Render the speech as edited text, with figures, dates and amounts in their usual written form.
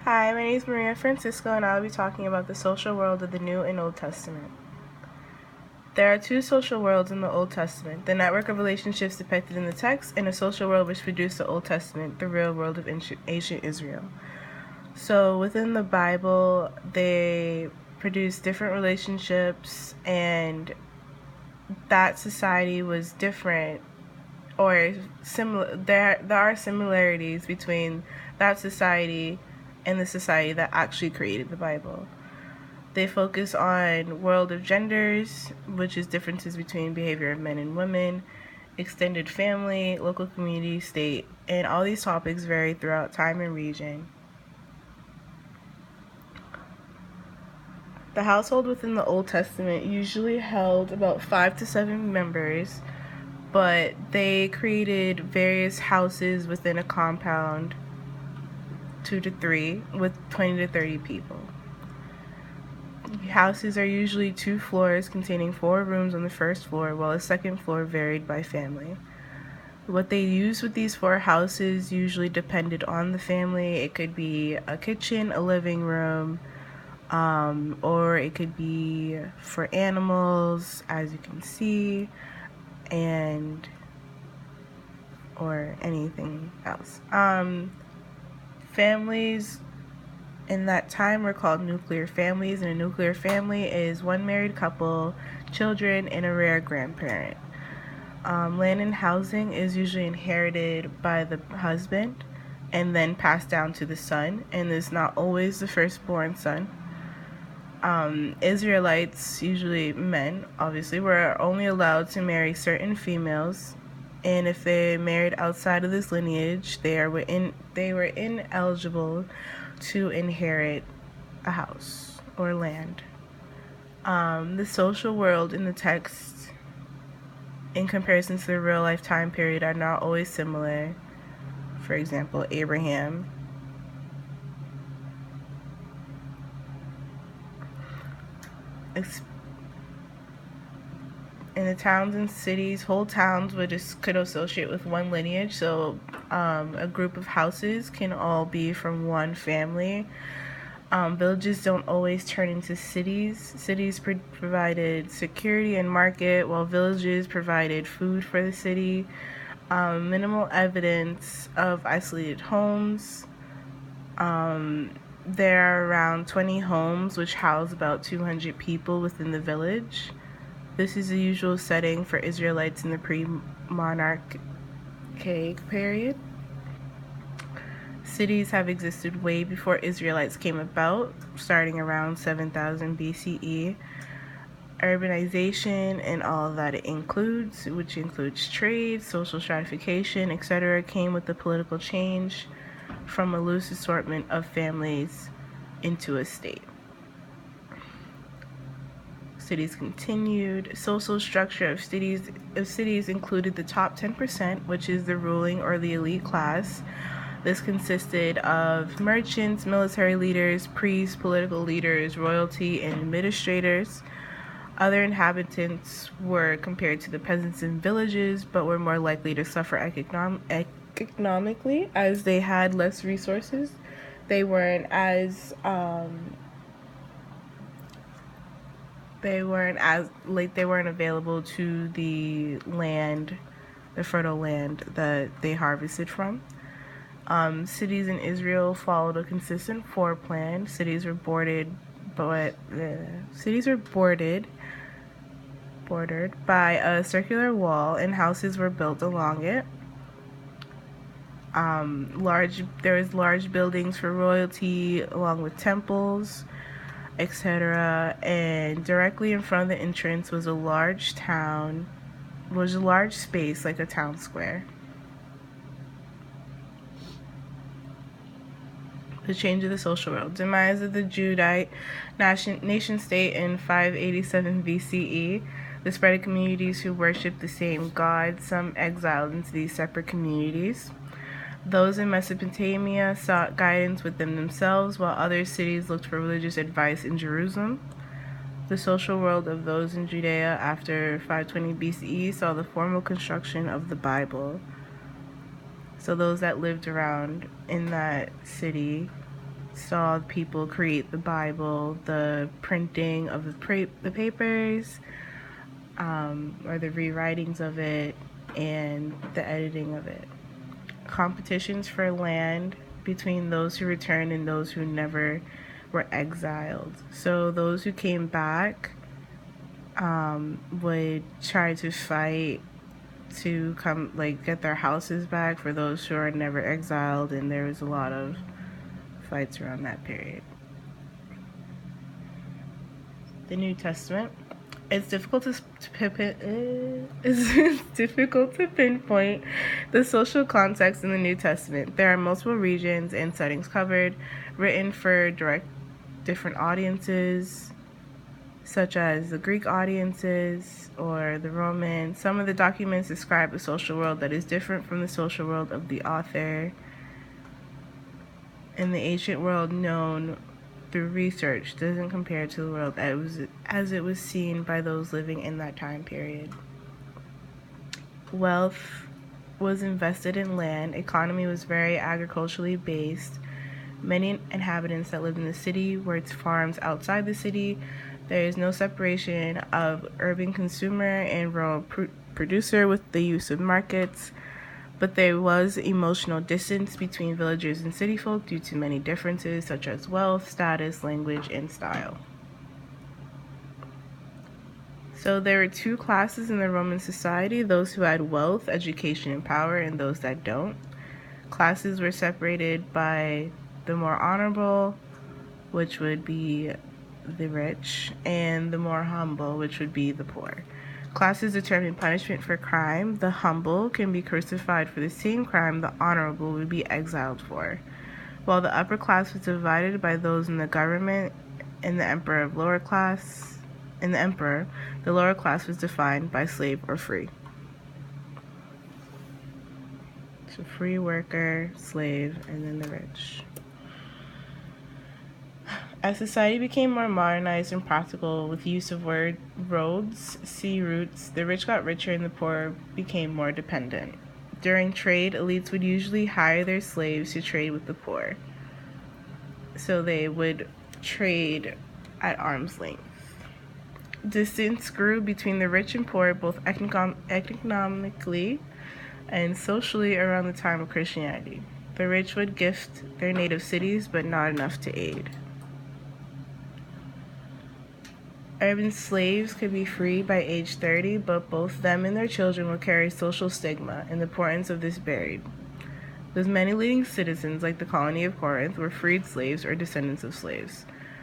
Hi, my name is Maria Francisco, and I'll be talking about the social world of the New and Old Testament. There are two social worlds in the Old Testament: the network of relationships depicted in the text, and a social world which produced the Old Testament, the real world of ancient Israel. So within the Bible, they produce different relationships, and that society was different, or similar. There are similarities between that society and the society that actually created the Bible. They focus on world of genders, which is differences between behavior of men and women, extended family, local community, state, and all these topics vary throughout time and region. The household within the Old Testament usually held about 5 to 7 members, but they created various houses within a compound, 2 to 3, with 20 to 30 people. Houses are usually 2 floors containing 4 rooms on the first floor, while a second floor varied by family. What they used with these 4 houses usually depended on the family. It could be a kitchen, a living room, or it could be for animals, as you can see, and or anything else. Families in that time were called nuclear families, and a nuclear family is one married couple, children, and a rare grandparent. Land and housing is usually inherited by the husband and then passed down to the son, and is not always the firstborn son. Israelites, usually men, obviously, were only allowed to marry certain females, and if they married outside of this lineage, they were ineligible to inherit a house or land. The social world in the text, in comparison to the real life time period, are not always similar. For example, Abraham. In the towns and cities, whole towns could associate with one lineage. So a group of houses can all be from one family. Villages don't always turn into cities. Cities provided security and market, while villages provided food for the city. Minimal evidence of isolated homes. There are around 20 homes which house about 200 people within the village. This is the usual setting for Israelites in the pre-monarchic period. Cities have existed way before Israelites came about, starting around 7000 BCE. Urbanization and all that it includes, which includes trade, social stratification, etc., came with the political change from a loose assortment of families into a state. Cities continued. Social structure of cities included the top 10%, which is the ruling or the elite class. This consisted of merchants, military leaders, priests, political leaders, royalty, and administrators. Other inhabitants were compared to the peasants in villages, but were more likely to suffer economically as they had less resources. They weren't available to the land, the fertile land that they harvested from. Cities in Israel followed a consistent floor plan. Cities were bordered by a circular wall, and houses were built along it. There was large buildings for royalty, along with temples, etc. And directly in front of the entrance was a large space like a town square. The change of the social world. Demise of the Judite nation-state in 587 BCE. The spread of communities who worshiped the same God, some exiled into these separate communities. Those in Mesopotamia sought guidance within themselves, while other cities looked for religious advice in Jerusalem. The social world of those in Judea after 520 BCE saw the formal construction of the Bible. So those that lived around in that city saw people create the Bible, the printing of the papers, or the rewritings of it, and the editing of it. Competitions for land between those who returned and those who never were exiled. So those who came back would try to fight to come, like, get their houses back for those who are never exiled, and there was a lot of fights around that period. The New Testament. It's difficult to pinpoint the social context in the New Testament. There are multiple regions and settings covered, written for different audiences, such as the Greek audiences or the Roman. Some of the documents describe a social world that is different from the social world of the author. In the ancient world known through research doesn't compare to the world as it was seen by those living in that time period. Wealth was invested in land. Economy was very agriculturally based. Many inhabitants that lived in the city worked farms outside the city. There is no separation of urban consumer and rural producer with the use of markets, but there was emotional distance between villagers and city folk due to many differences such as wealth, status, language, and style. So there were two classes in the Roman society: those who had wealth, education, and power, and those that don't. Classes were separated by the more honorable, which would be the rich, and the more humble, which would be the poor. Classes determine punishment for crime. The humble can be crucified for the same crime the honorable would be exiled for. While the upper class was divided by those in the government and the emperor of lower class, the lower class was defined by slave or free. So free worker, slave, and then the rich. As society became more modernized and practical with use of roads, sea routes, the rich got richer and the poor became more dependent. During trade, elites would usually hire their slaves to trade with the poor. So they would trade at arm's length. Distance grew between the rich and poor, both economically and socially, around the time of Christianity. The rich would gift their native cities, but not enough to aid. Urban slaves could be freed by age 30, but both them and their children would carry social stigma, and the importance of this varied. Thus many leading citizens, like the colony of Corinth, were freed slaves or descendants of slaves.